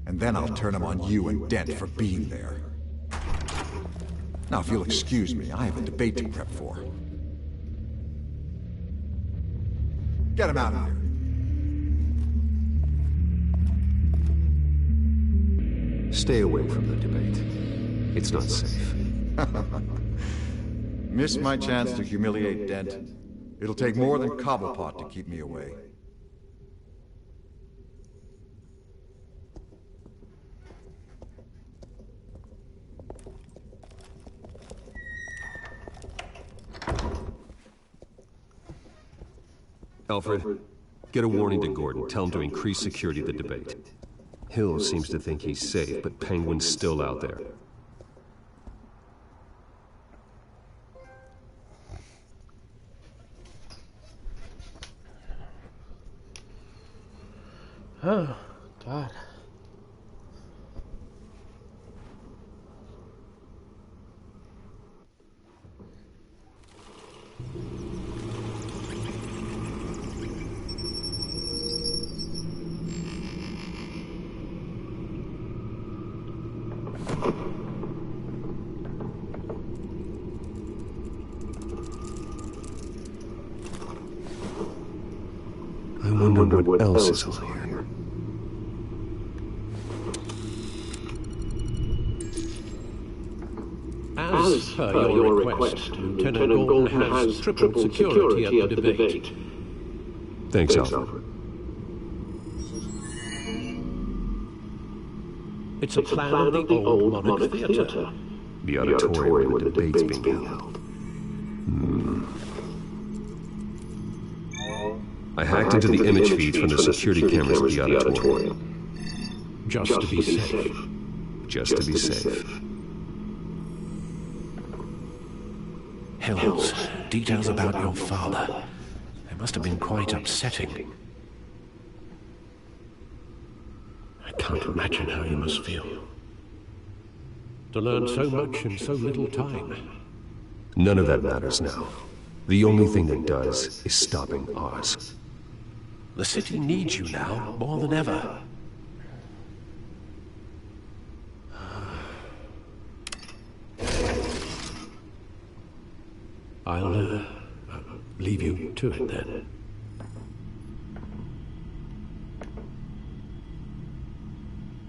And then I'll turn him on you and Dent for being there. Now, if you'll excuse me, I have a debate to prep for. Get him out of here. Stay away from the debate. It's not safe. Missed my chance to humiliate Dent. It'll take more than Cobblepot to keep me away. Alfred, get a warning to Gordon. Tell him to increase security of the debate. Hill seems to think he's safe, but Penguin's still out there. Oh, God. I wonder what else is on here. As per your request, Lieutenant Gordon has tripled security at the debate. Thanks, Alfred. It's a plan of the old Monarch Theatre. The auditorium where the debate's being held. I hacked into the image feeds from the security cameras at the auditorium. Just to be safe. Just to be safe. Hills, details about your father. They must have been quite upsetting. I can't imagine how you must feel. To learn so much in so little time. None of that matters now. The only thing that does is stopping Oz. The city needs you now, more than ever. I'll leave you to it then.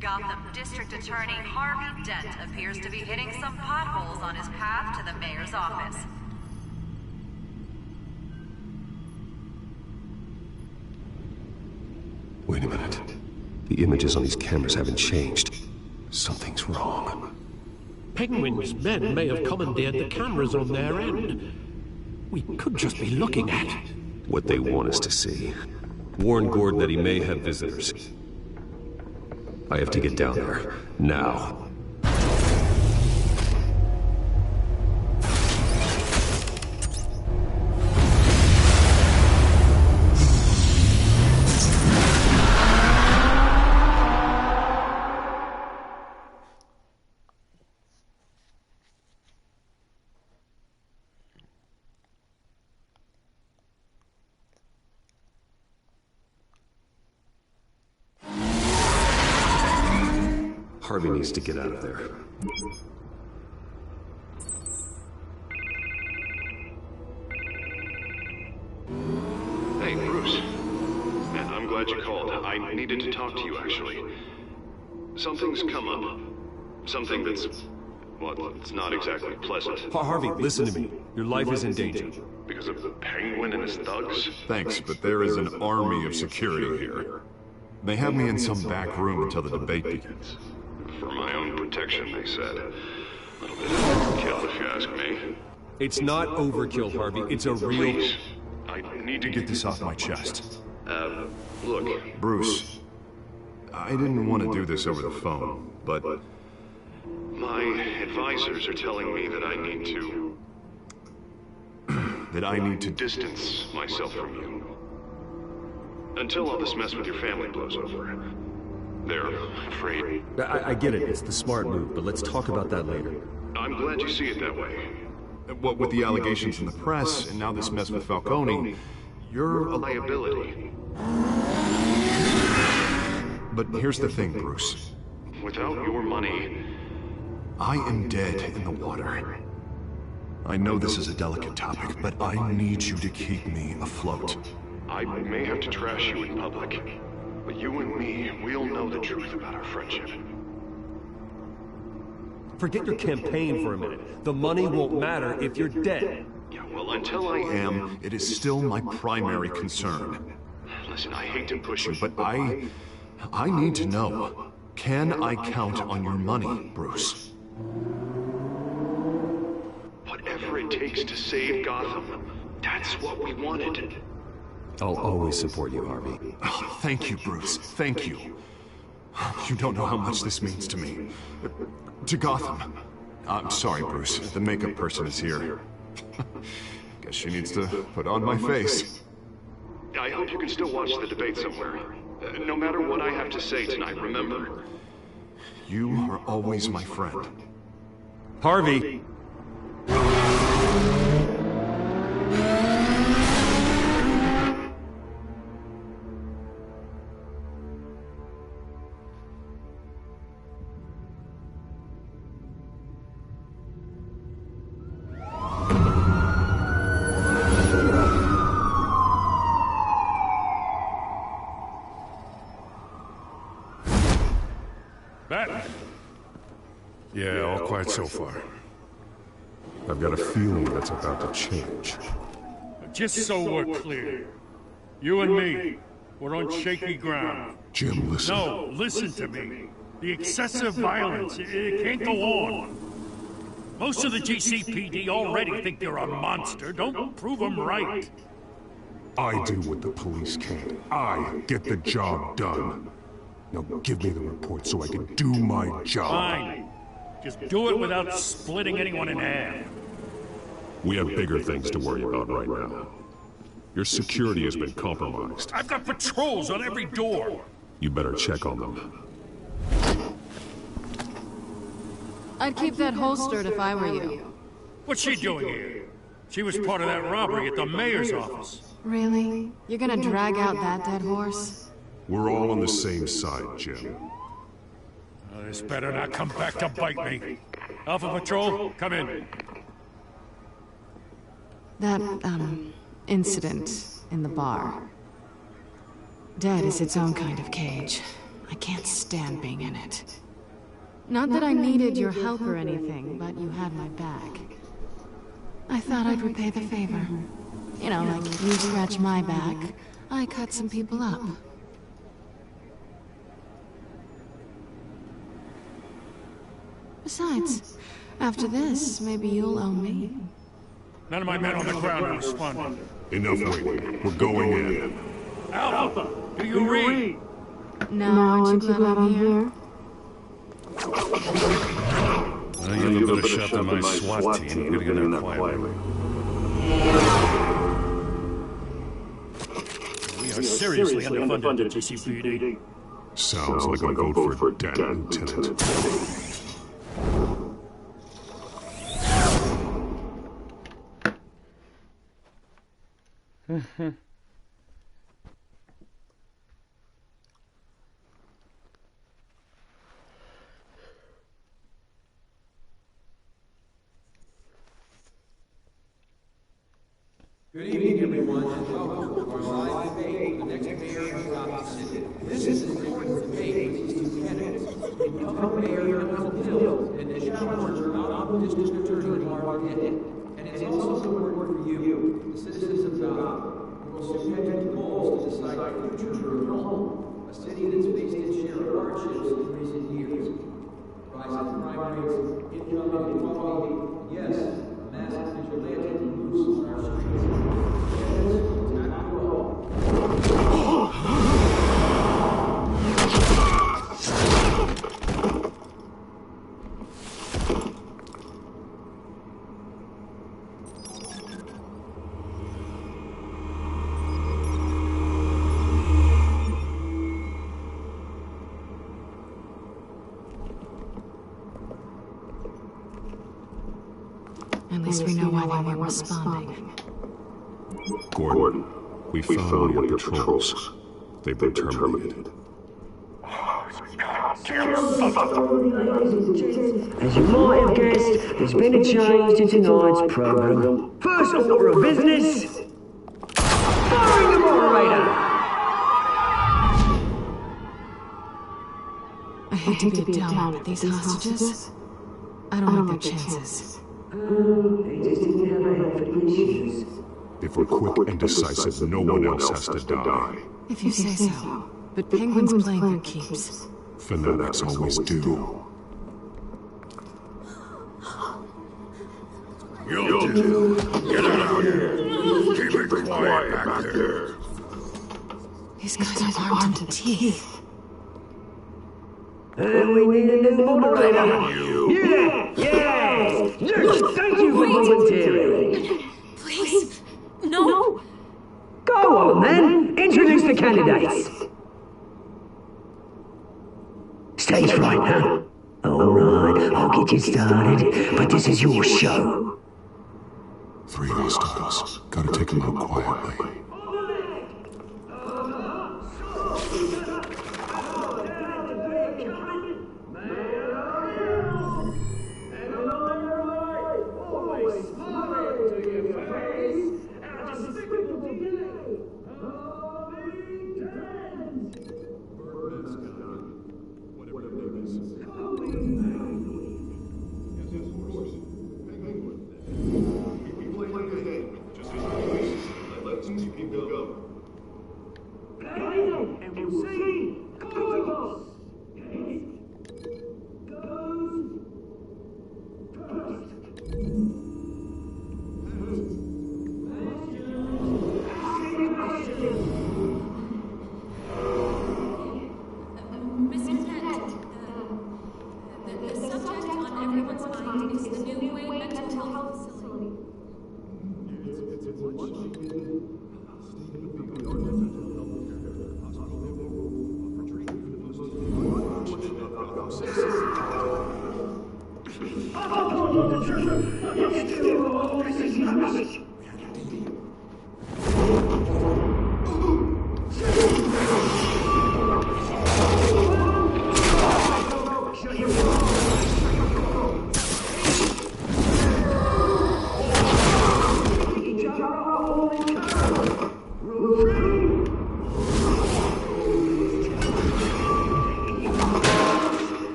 Gotham District Attorney Harvey Dent appears to be hitting some potholes on his path to the mayor's office. Wait a minute. The images on these cameras haven't changed. Something's wrong. Penguin's men may have commandeered the cameras on their end. We could just be looking at what they want us to see. Warn Gordon that he may have visitors. I have to get down there. Now. Harvey needs to get out of there. Hey, Bruce. I'm glad you called. I needed to talk to you, actually. Something's come up. Something that's... well, it's not exactly pleasant. Harvey, listen to me. Your life is in danger. Because of the Penguin and his thugs? Thanks, but there is an army of security here. They have me in some back room until the debate begins. For my own protection, they said. A little bit of overkill, if you ask me. It's not overkill, Harvey. It's a real... Please, I need to get this off my chest. Look, Bruce, I didn't want to do this over the phone, but my advisors are telling me that I need to distance myself from you until all this mess with your family blows over. They're afraid. I get it. It's the smart move, but let's talk about that later. I'm glad you see it that way. What with the allegations in the press, and now this mess with Falcone, you're a liability. But here's the thing, Bruce. Without your money, I am dead in the water. I know this is a delicate topic, but I need you to keep me afloat. I may have to trash you in public, but you and me, we'll know the truth about our friendship. Forget your campaign for a minute. The money won't matter if you're dead. Yeah, well, until I am, it is still my primary concern. Listen, I hate to push you, but I need to know. Can I count on your money, Bruce? Whatever it takes to save Gotham, that's what we wanted. I'll always support you, Harvey. Oh, thank you, Bruce. Thank you. You don't know how much this means to me. To Gotham. I'm sorry, Bruce. The makeup person is here. Guess she needs to put on my face. I hope you can still watch the debate somewhere. No matter what I have to say tonight, remember, you are always my friend. Harvey! Batman? Yeah, all quiet so far. I've got a feeling that's about to change. Just so we're clear, you and me, we're on shaky ground. Jim, listen. No, listen to me. The excessive violence, it can't go on. Most of the GCPD already think you're a monster. Don't prove them right. I do what the police can't. I get the job done. Now give me the report so I can do my job. Fine. Just do it without splitting anyone in half. We have bigger things to worry about right now. Your security has been compromised. I've got patrols on every door. You better check on them. I'd keep that holstered if I were you. What's she doing here? She was part of that robbery at the mayor's office. Really? You're gonna drag out that dead horse? We're all on the same side, Jim. This better not come back to bite me. Alpha Patrol, come in. That, incident in the bar. Dead is its own kind of cage. I can't stand being in it. Not that I needed your help or anything, but you had my back. I thought I'd repay the favor. You know, like you scratch my back, I cut some people up. Besides, after this, maybe you'll owe me. None of my men on the ground are responding. Enough waiting. We're going in. Alpha, do you read? No, aren't you glad I'm here? You give it a shot to my SWAT team. You're getting in there quietly. We are seriously underfunded, GCPD. Sounds like a vote for dead, Lieutenant. hard hit. And it's also important for you, the citizens of Gotham, who will soon head to the polls to decide the future of your home, a city that's faced its share of hardships in recent years. Rising crime rates, income inequality, yes, a massive vigilante loose on our streets. Yes, after all. At least we know why they weren't responding. Gordon, we found your patrols. They've been terminated. As you might have guessed, there's been a change to tonight's program. First order of business, firing the moderator! I hate to be down with these hostages. I don't like their chances. They just didn't have a head for issues. If we're quick and decisive, no one else has to die. If you say so. But Penguin's playing for keeps. Fanatics always do. You two, get out of here. Keep it quiet back there. These guys are armed to the teeth. And we need a new moderator. Yeah! Yes! Yes! Thank you for volunteering. Please, no. Go on then, introduce the candidates. Stage fright, huh? Alright, I'll get you started, but this is your show. 3 hostiles. Gotta take them out quietly.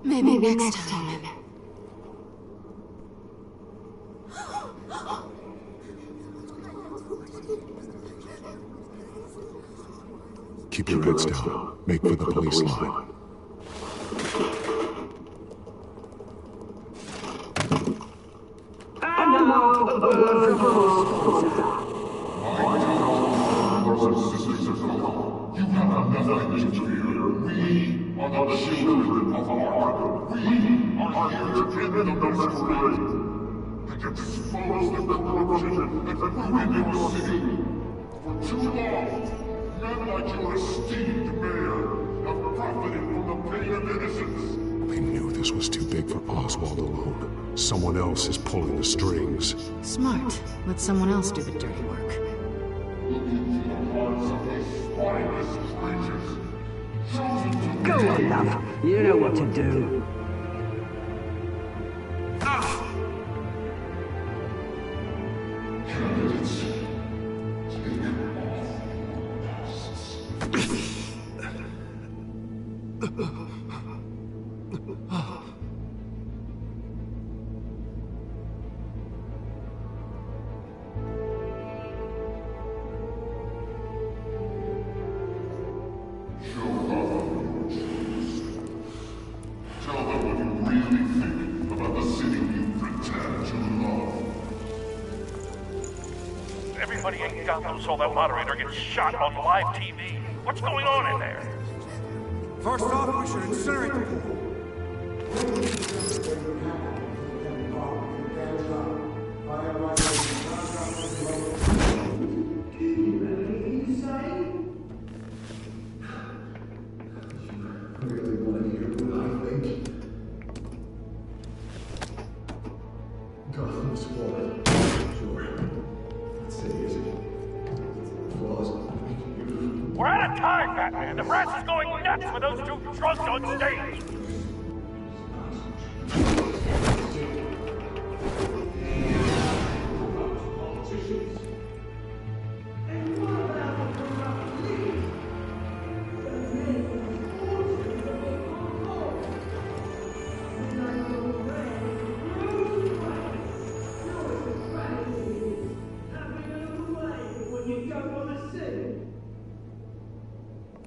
Maybe next time. Keep your heads down. Make for the police line. And now, a word from our sponsor. You have nothing to fear. We are the children of Arkham. We are here to end the masquerade. And to dispose the corruption that ruined your city. For too long, men like your esteemed mayor have profited from the pain of innocence. They knew this was too big for Oswald alone. Someone else is pulling the strings. Smart. Let someone else do the dirty work. Look into the hearts of these spineless creatures. Go on, love. You know what to do. Tell them what you really think about the city you pretend to love. Everybody in Gotham saw that moderator get shot on live TV. What's going on in there? First off, we should incinerate the pool. Really want to hear what I think? Gotham is falling. Sure. That city is flawless. We're out of time, Batman. The press is going nuts with those two drunks on stage.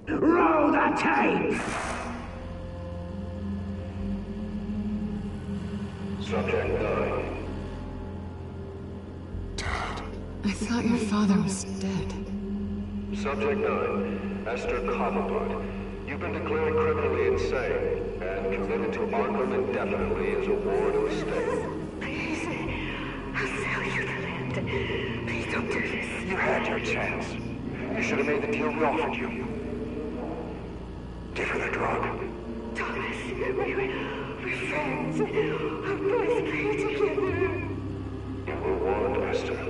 Roll the tape! Subject 9. I thought your father was dead. Subject 9, Esther Cobblepot. You've been declared criminally insane and committed to Arkham indefinitely as a ward of the state. Please, I'll sell you the land. Please don't do this. You had your chance. You should have made the deal we offered you. Give her the drug. Thomas, we're friends. Our boys play together. You were warned, Esther.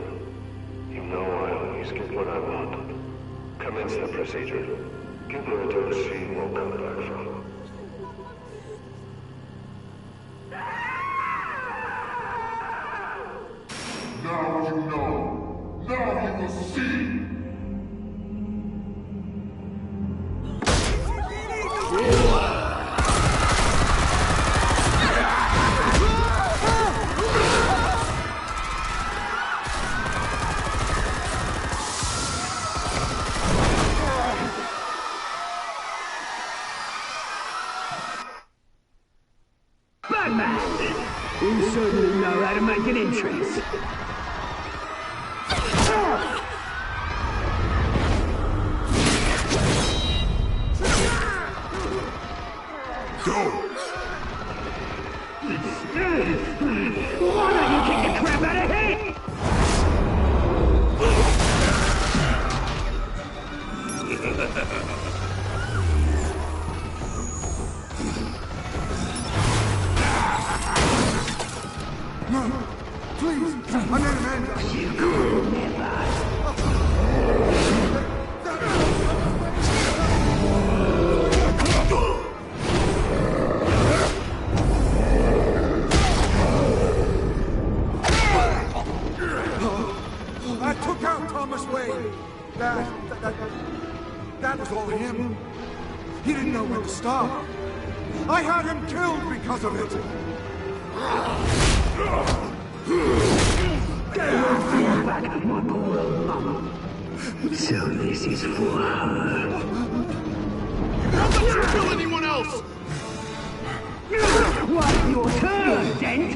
You know I always get what I want. Commence the procedure. Give her a dose she won't come back from. Now you know. Now you will see. Batman! You certainly know how to make an entrance. Go! Why don't you kick the crap out of him? No, please, I made an end. You could never. I took out Thomas Wayne. That was all him. He didn't know when to stop. I had him killed because of it. Back at my poor old mama. So this is for her. Don't let you kill anyone else! What's your turn, Dent?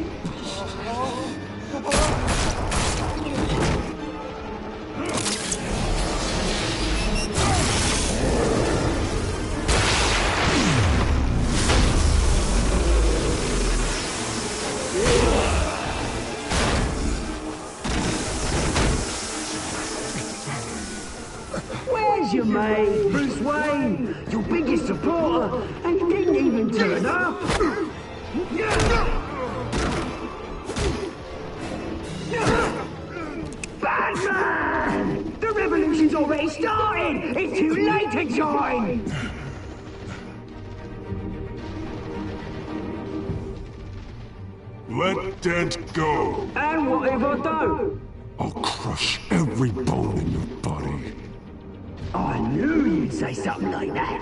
Where's your mate, Bruce Wayne? Your biggest supporter, and he didn't even turn up. Batman! The revolution's already started! It's too late to join! Let Dent go. And what if I don't? I'll crush every bone in your body. I knew you'd say something like that.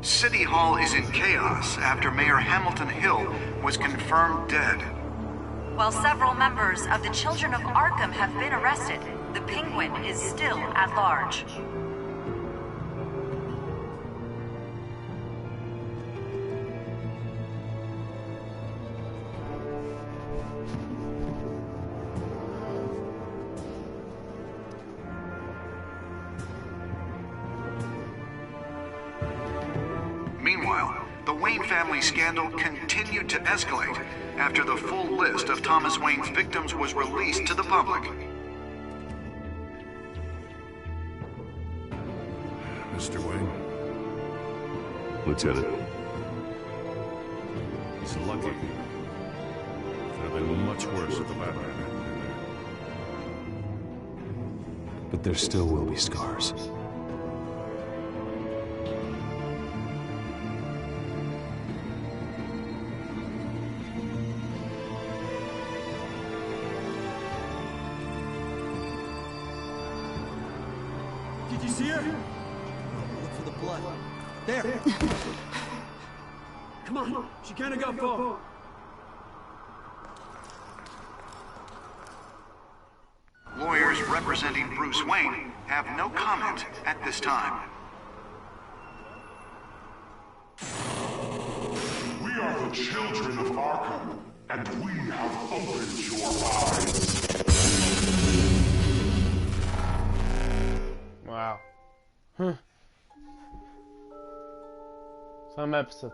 City Hall is in chaos after Mayor Hamilton Hill was confirmed dead. While several members of the Children of Arkham have been arrested, the Penguin is still at large. Meanwhile, the Wayne family scandal continued to escalate after the full list of Thomas Wayne's victims was released to the public. Mr. Wayne? Lieutenant. He's lucky. Could have been much worse at the Batman. But there still will be scars. Did you see her? Look for the blood. There! Come on, she kind of got far. Lawyers representing Bruce Wayne have no comment at this time. We are the children of Arkham, and we have opened your eyes. Wow. Huh. Some episode.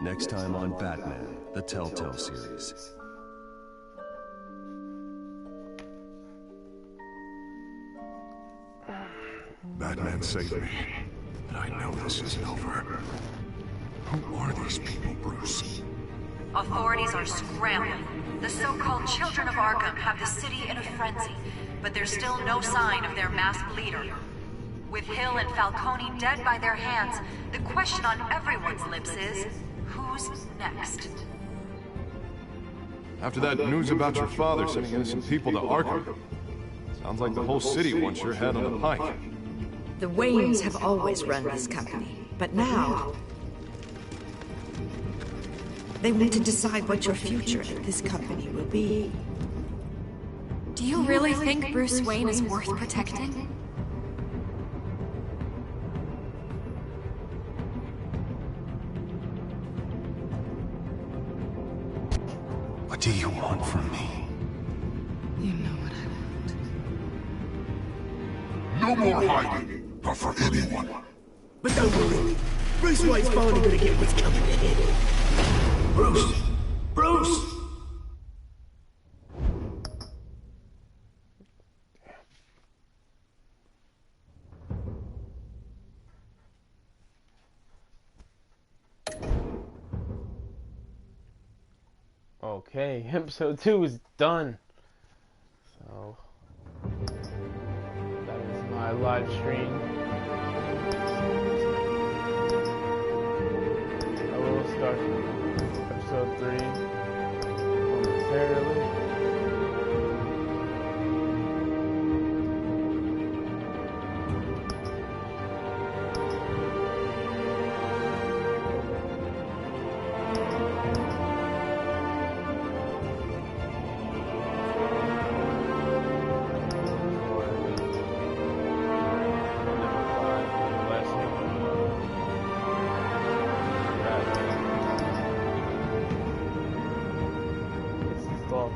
Next time on Batman, the Telltale Series. Batman saved me, but I know this isn't over. Who are these people, Bruce? Authorities are scrambling. The so-called Children of Arkham have the city in a frenzy, but there's still no sign of their masked leader. With Hill and Falcone dead by their hands, the question on everyone's lips is, who's next? After that news about your father sending innocent people to Arkham, sounds like the whole city wants your head on the pike. The Waynes have always run this company, but now they want to decide what your future at this company will be. Do you really think Bruce Wayne is worth protecting? What do you want from me? You know what I No want. more hiding, not for anyone. But don't worry, Bruce Wayne's finally gonna get what's coming to him. Bruce! Bruce! Okay, episode 2 is done. So that is my live stream. I will start episode 3 momentarily. Well,